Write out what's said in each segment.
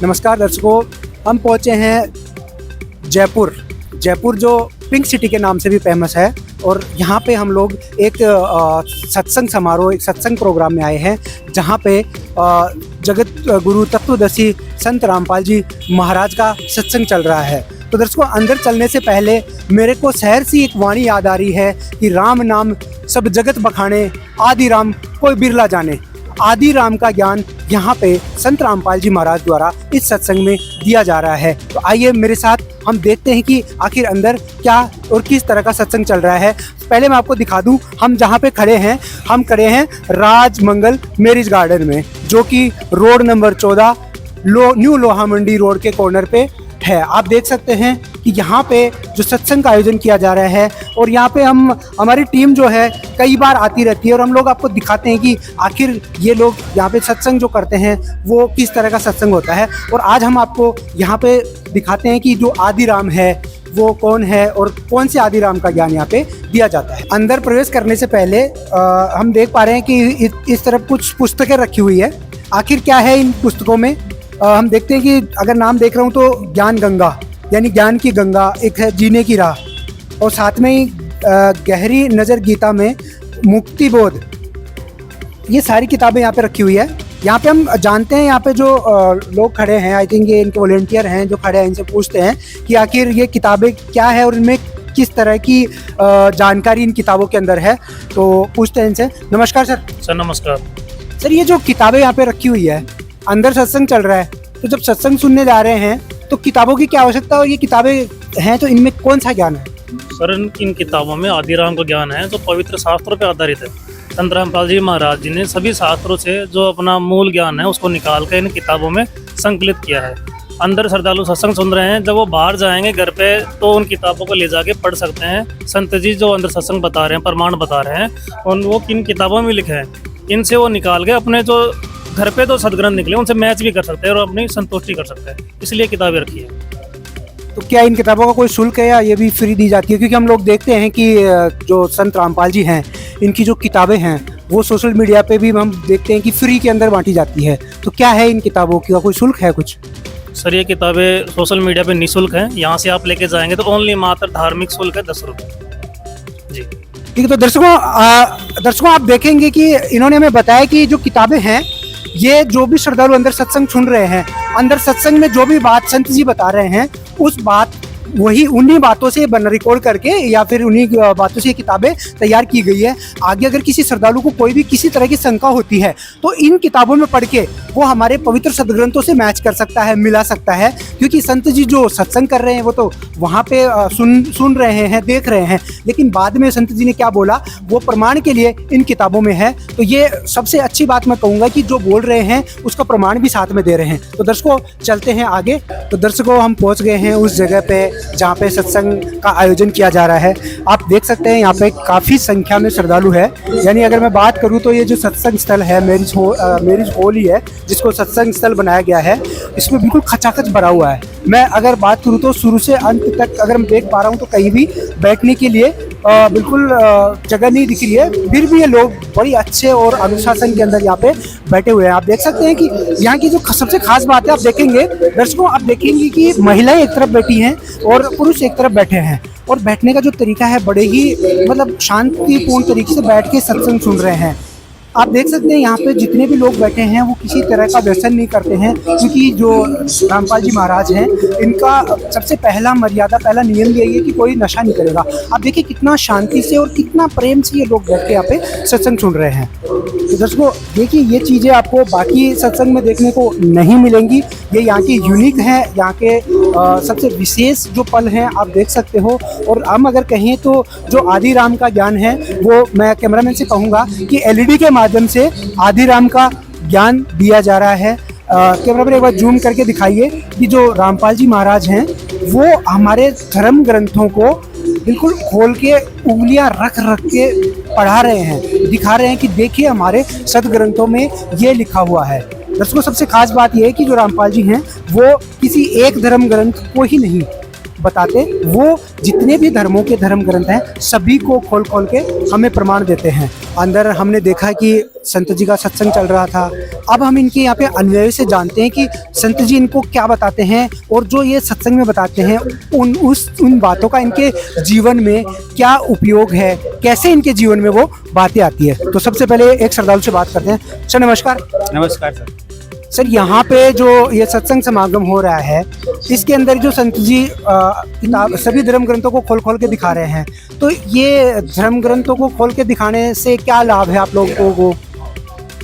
नमस्कार दर्शकों, हम पहुंचे हैं जयपुर। जयपुर जो पिंक सिटी के नाम से भी फेमस है और यहाँ पे हम लोग एक सत्संग समारोह, एक सत्संग प्रोग्राम में आए हैं जहाँ पे जगत गुरु तत्वदर्शी संत रामपाल जी महाराज का सत्संग चल रहा है। तो दर्शकों, अंदर चलने से पहले मेरे को शहर से एक वाणी याद आ रही है कि राम नाम सब जगत बखाने, आदि राम कोई बिरला जाने। आदि राम का ज्ञान यहाँ पे संत रामपाल जी महाराज द्वारा इस सत्संग में दिया जा रहा है। तो आइए मेरे साथ हम देखते हैं कि आखिर अंदर क्या और किस तरह का सत्संग चल रहा है। पहले मैं आपको दिखा दूं, हम जहाँ पे खड़े हैं, हम खड़े हैं राजमंगल मैरिज गार्डन में, जो कि रोड नंबर 14 न्यू लोहा मंडी रोड के कॉर्नर पे है। आप देख सकते हैं कि यहाँ पे जो सत्संग का आयोजन किया जा रहा है और यहाँ पे हमारी टीम जो है कई बार आती रहती है और हम लोग आपको दिखाते हैं कि आखिर ये लोग यहाँ पे सत्संग जो करते हैं वो किस तरह का सत्संग होता है। और आज हम आपको यहाँ पे दिखाते हैं कि जो आदि राम है वो कौन है और कौन से आदि राम का ज्ञान यहाँ पे दिया जाता है। अंदर प्रवेश करने से पहले हम देख पा रहे हैं कि इस तरफ कुछ पुस्तकें रखी हुई है। आखिर क्या है इन पुस्तकों में, हम देखते हैं कि अगर नाम देख रहा हूँ तो ज्ञान गंगा यानी ज्ञान की गंगा, एक है जीने की राह, और साथ में ही गहरी नज़र गीता में मुक्ति बोध। ये सारी किताबें यहाँ पे रखी हुई है। यहाँ पे हम जानते हैं, यहाँ पे जो लोग खड़े हैं, आई थिंक ये इनके वॉलेंटियर हैं जो खड़े हैं, इनसे पूछते हैं कि आखिर ये किताबें क्या है और इनमें किस तरह की जानकारी इन किताबों के अंदर है। तो पूछते हैं इनसे। नमस्कार सर। सर नमस्कार। सर, ये जो किताबें यहाँ पे रखी हुई है, अंदर सत्संग चल रहा है, तो जब सत्संग सुनने जा रहे हैं तो किताबों की क्या आवश्यकता है और ये किताबें हैं तो इनमें कौन सा ज्ञान है? सर इन किताबों में आदि राम का ज्ञान है जो पवित्र शास्त्रों पर आधारित है। संत रामपाल जी महाराज जी ने सभी शास्त्रों से जो अपना मूल ज्ञान है उसको निकाल कर इन किताबों में संकलित किया है। अंदर श्रद्धालु सत्संग सुन रहे हैं, जब वो बाहर जाएंगे घर पे तो उन किताबों को ले जाके पढ़ सकते हैं। संत जी जो अंदर सत्संग बता रहे हैं, प्रमाण बता रहे हैं, और वो किन किताबों में लिखे हैं, इनसे वो निकाल के अपने जो घर पे तो सदग्रंथ निकले उनसे मैच भी कर सकते हैं और अपनी संतुष्टि कर सकते हैं, इसलिए किताबें रखी है। तो क्या इन किताबों का कोई शुल्क है या ये भी फ्री दी जाती है? क्योंकि हम लोग देखते हैं कि जो संत रामपाल जी हैं, इनकी जो किताबें हैं वो सोशल मीडिया पे भी हम देखते हैं कि फ्री के अंदर बांटी जाती है। तो क्या है इन किताबों का कोई शुल्क है कुछ? सर ये किताबें सोशल मीडिया पे निःशुल्क हैं, यहाँ से आप लेके जाएंगे तो ओनली मात्र धार्मिक शुल्क है 10 रुपये जी। ठीक है। तो दर्शकों आप देखेंगे कि इन्होंने हमें बताया कि जो किताबें हैं, ये जो भी श्रद्धालु अंदर सत्संग सुन रहे हैं, अंदर सत्संग में जो भी बात संत जी बता रहे हैं उस बात वही उन्हीं बातों से रिकॉर्ड करके या फिर उन्हीं बातों से किताबें तैयार की गई है। आगे अगर किसी श्रद्धालु को कोई भी किसी तरह की शंका होती है तो इन किताबों में पढ़ के वो हमारे पवित्र सदग्रंथों से मैच कर सकता है, मिला सकता है। क्योंकि संत जी जो सत्संग कर रहे हैं वो तो वहाँ पे सुन रहे हैं, देख रहे हैं, लेकिन बाद में संत जी ने क्या बोला वो प्रमाण के लिए इन किताबों में है। तो ये सबसे अच्छी बात मैं कहूँगा कि जो बोल रहे हैं उसका प्रमाण भी साथ में दे रहे हैं। तो दर्शकों चलते हैं आगे। तो दर्शकों हम पहुँच गए हैं उस जगह पे जहाँ पे सत्संग का आयोजन किया जा रहा है। आप देख सकते हैं यहाँ पे काफ़ी संख्या में श्रद्धालु है। यानी अगर मैं बात करूँ तो ये जो सत्संग स्थल है, मैरिज हॉल ही है जिसको सत्संग स्थल बनाया गया है, इसमें बिल्कुल खचाखच भरा हुआ है। मैं अगर बात करूँ तो शुरू से अंत तक अगर मैं देख पा रहा हूँ तो कहीं भी बैठने के लिए बिल्कुल जगह नहीं दिख रही है, फिर भी ये लोग बड़ी अच्छे और अनुशासन के अंदर यहाँ पे बैठे हुए हैं। आप देख सकते हैं कि यहाँ की जो सबसे खास बात है, आप देखेंगे दर्शकों, आप देखेंगे कि महिलाएं एक तरफ बैठी हैं और पुरुष एक तरफ बैठे हैं, और बैठने का जो तरीका है बड़े ही मतलब शांतिपूर्ण तरीके से बैठ के सत्संग सुन रहे हैं। आप देख सकते हैं यहाँ पे जितने भी लोग बैठे हैं वो किसी तरह का व्यसन नहीं करते हैं, क्योंकि जो रामपाल जी महाराज हैं इनका सबसे पहला मर्यादा, पहला नियम यही है कि कोई नशा नहीं करेगा। आप देखिए कितना शांति से और कितना प्रेम से ये लोग बैठ के यहाँ पे सत्संग सुन रहे हैं। तो दर्शकों देखिए, ये चीज़ें आपको बाकी सत्संग में देखने को नहीं मिलेंगी। ये यहाँ की यूनिक है, यहाँ के सबसे विशेष जो पल हैं आप देख सकते हो। और हम अगर कहें तो जो आदि राम का ज्ञान है वो मैं कैमरामैन से कहूँगा कि LED के माध्यम से आदि राम का ज्ञान दिया जा रहा है। कैमरामैन एक बार जूम करके दिखाइए कि जो रामपाल जी महाराज हैं वो हमारे धर्म ग्रंथों को बिल्कुल खोल के उंगलियां रख के पढ़ा रहे हैं, दिखा रहे हैं कि देखिए हमारे सदग्रंथों में ये लिखा हुआ है। दर्शकों सबसे खास बात यह है कि जो रामपाल जी हैं वो किसी एक धर्म ग्रंथ को ही नहीं बताते, वो जितने भी धर्मों के धर्म ग्रंथ हैं सभी को खोल खोल के हमें प्रमाण देते हैं। अंदर हमने देखा कि संत जी का सत्संग चल रहा था। अब हम इनके यहाँ पे अन्वय से जानते हैं कि संत जी इनको क्या बताते हैं और जो ये सत्संग में बताते हैं उन बातों का इनके जीवन में क्या उपयोग है, कैसे इनके जीवन में वो बातें आती है। तो सबसे पहले एक श्रद्धालु से बात करते हैं। सर नमस्कार। नमस्कार सर। सर यहाँ पे जो ये सत्संग समागम हो रहा है, इसके अंदर जो संत जी किताब सभी धर्म ग्रंथों को खोल खोल के दिखा रहे हैं, तो ये धर्म ग्रंथों को खोल के दिखाने से क्या लाभ है आप लोगों को?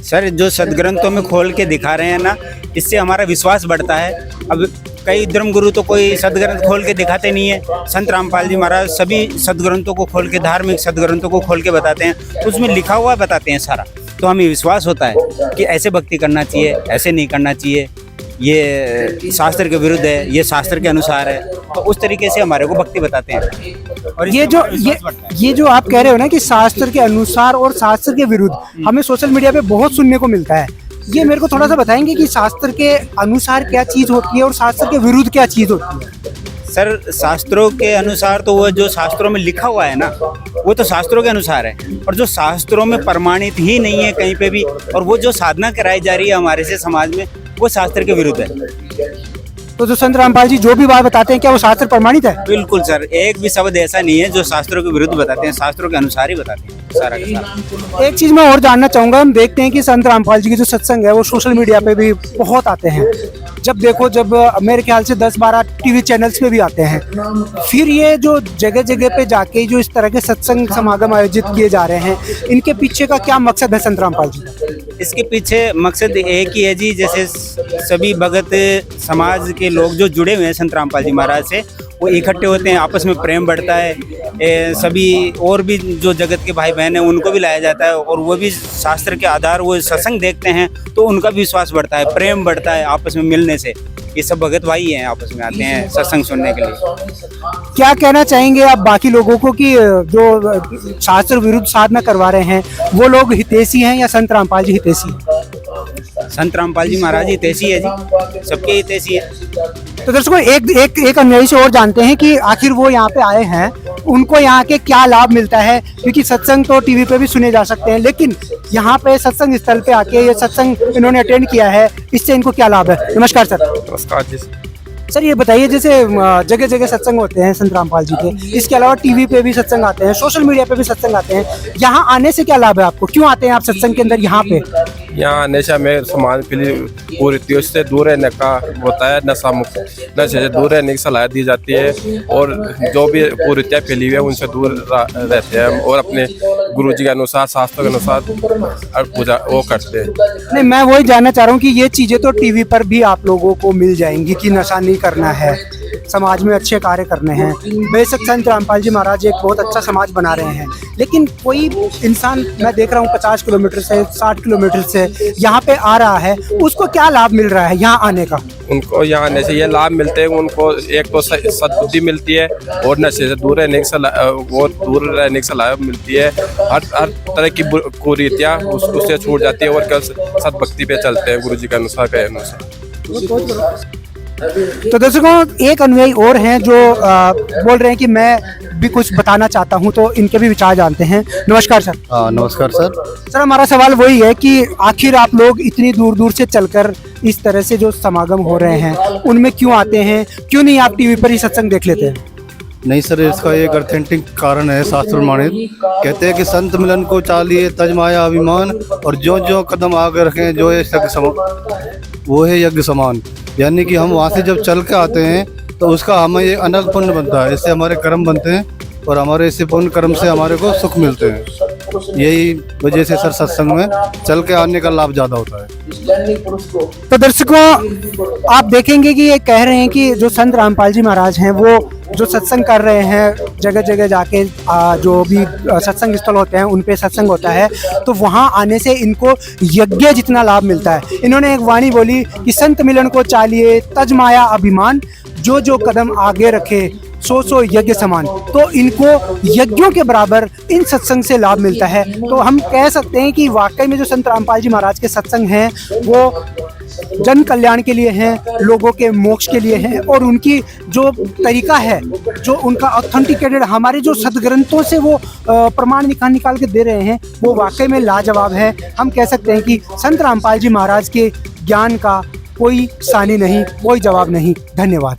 सर जो सदग्रंथों में खोल के दिखा रहे हैं ना, इससे हमारा विश्वास बढ़ता है। अब कई धर्मगुरु तो कोई सदग्रंथ खोल के दिखाते नहीं है। संत रामपाल जी महाराज सभी सदग्रंथों को खोल के, धार्मिक सदग्रंथों को खोल के बताते हैं, तो उसमें लिखा हुआ बताते हैं सारा, तो हमें विश्वास होता है कि ऐसे भक्ति करना चाहिए, ऐसे नहीं करना चाहिए, ये शास्त्र के विरुद्ध है, ये शास्त्र के अनुसार है, तो उस तरीके से हमारे को भक्ति बताते हैं। और ये जो आप कह रहे हो ना कि शास्त्र के अनुसार और शास्त्र के विरुद्ध, हमें सोशल मीडिया पे बहुत सुनने को मिलता है। ये मेरे को थोड़ा सा बताएंगे कि शास्त्र के अनुसार क्या चीज़ होती है और शास्त्र के विरुद्ध क्या चीज़ होती है? सर शास्त्रों के अनुसार तो वो जो शास्त्रों में लिखा हुआ है ना, वो तो शास्त्रों के अनुसार है, और जो शास्त्रों में प्रमाणित ही नहीं है कहीं पे भी, और वो जो साधना कराई जा रही है हमारे से समाज में, वो शास्त्र के विरुद्ध है। तो जो संत रामपाल जी जो भी बात बताते हैं क्या वो शास्त्र प्रमाणित है? बिल्कुल सर, एक भी शब्द ऐसा नहीं है जो शास्त्रों के विरुद्ध बताते हैं, शास्त्रों के अनुसार ही बताते हैं सारा का सारा। एक चीज मैं और जानना चाहूंगा, हम देखते हैं कि संत रामपाल जी के जो सत्संग है वो सोशल मीडिया पे भी बहुत आते हैं। जब देखो, जब मेरे ख्याल से 10-12 टीवी चैनल्स पे भी आते हैं। फिर ये जो जगह जगह पे जाके जो इस तरह के सत्संग समागम आयोजित किए जा रहे हैं, इनके पीछे का क्या मकसद है संत रामपाल जी का? इसके पीछे मकसद एक ही है जी, जैसे सभी भगत समाज के लोग जो जुड़े हुए हैं संत रामपाल जी महाराज से, वो इकट्ठे होते हैं, आपस में प्रेम बढ़ता है। सभी और भी जो जगत के भाई बहन हैं उनको भी लाया जाता है, और वो भी शास्त्र के आधार वो सत्संग देखते हैं, तो उनका भी विश्वास बढ़ता है, प्रेम बढ़ता है आपस में मिलने से। ये सब भगत भाई हैं, आपस में आते हैं सत्संग सुनने के लिए। क्या कहना चाहेंगे आप बाकी लोगों को कि जो शास्त्र विरुद्ध साधना करवा रहे हैं वो लोग हितैषी हैं या संत रामपाल जी हितैषी हैं? संत रामपाल जी महाराज हितैषी है जी, सबके हितैषी है। तो दर्शकों एक अनुयायी से और जानते हैं कि आखिर वो यहाँ पे आए हैं, उनको यहाँ के क्या लाभ मिलता है, क्योंकि सत्संग तो टीवी पे भी सुने जा सकते हैं, लेकिन यहाँ पे सत्संग स्थल पे आके ये सत्संग इन्होंने अटेंड किया है, इससे इनको क्या लाभ है? नमस्कार सर। नमस्कार जी। सर ये बताइए, जैसे जगह जगह सत्संग होते हैं संत रामपाल जी के, इसके अलावा टीवी पे भी सत्संग आते हैं, सोशल मीडिया पे भी सत्संग आते हैं, यहाँ आने से क्या लाभ है आपको? क्यों आते हैं आप सत्संग के अंदर यहाँ पे? यहाँ आने से हमें समाज के लिए कुरीतियों से दूर रहने का होता है, नशा मुक्त नशे से दूर रहने की सलाह दी जाती है, और जो भी कुरीतियाँ फैली हुई है उनसे दूर रहते हैं हम, और अपने गुरु जी के अनुसार, शास्त्रों के अनुसार पूजा वो करते हैं। नहीं, मैं वही जानना चाह रहा हूँ कि ये चीज़ें तो टीवी पर भी आप लोगों को मिल जाएंगी कि नशा नहीं करना है, समाज में अच्छे कार्य करने हैं। बेशक संत रामपाल जी महाराज एक बहुत अच्छा समाज बना रहे हैं, लेकिन कोई इंसान मैं देख रहा हूँ 50 किलोमीटर से 60 किलोमीटर से यहाँ पे आ रहा है, उसको क्या लाभ मिल रहा है यहाँ आने का? उनको यहाँ आने से ये लाभ मिलते हैं, उनको एक तो सद्बुद्धि मिलती है, और नशे से दूर रहने की सलाह मिलती है। हर तरह की कुरीतियाँ उससे छूट जाती है, और केवल सद्भक्ति पे चलते हैं गुरु जी के अनुसार के अनुसार। तो दर्शकों एक अनुयायी और हैं जो बोल रहे हैं कि मैं भी कुछ बताना चाहता हूं, तो इनके भी विचार जानते हैं। नमस्कार सर। नमस्कार सर। सर हमारा सवाल वही है कि आखिर आप लोग इतनी दूर दूर से चलकर इस तरह से जो समागम हो रहे हैं उनमें क्यों आते हैं? क्यों नहीं आप टीवी पर ही सत्संग देख लेते हैं? नहीं सर, इसका एक ऑथेंटिक कारण है, शास्त्र प्रमाणित। कहते हैं कि संत मिलन को चालिए तजमाया अभिमान, और जो कदम आगे रखें जो है यज्ञ समान, वो है यज्ञ समान। यानी कि हम वहाँ से जब चल के आते हैं तो उसका हमें ये अनंत पुण्य बनता है, इससे हमारे कर्म बनते हैं, और हमारे इसी पुण्य कर्म से हमारे को सुख मिलते हैं। यही वजह से सर सत्संग में चल के आने का लाभ ज़्यादा होता है। तो दर्शकों आप देखेंगे कि ये कह रहे हैं कि जो संत रामपाल जी महाराज हैं वो जो सत्संग कर रहे हैं, जगह जगह जाके जो भी सत्संग स्थल होते हैं उन पे सत्संग होता है, तो वहाँ आने से इनको यज्ञ जितना लाभ मिलता है। इन्होंने एक वाणी बोली कि संत मिलन को चालिए तजमाया अभिमान, जो कदम आगे रखे सो यज्ञ समान। तो इनको यज्ञों के बराबर इन सत्संग से लाभ मिलता है। तो हम कह सकते हैं कि वाकई में जो संत रामपाल जी महाराज के सत्संग हैं वो जन कल्याण के लिए हैं, लोगों के मोक्ष के लिए हैं, और उनकी जो तरीका है, जो उनका ऑथेंटिकेटेड हमारे जो सदग्रंथों से वो प्रमाण निकाल के दे रहे हैं, वो वाकई में लाजवाब है। हम कह सकते हैं कि संत रामपाल जी महाराज के ज्ञान का कोई सानी नहीं, कोई जवाब नहीं। धन्यवाद।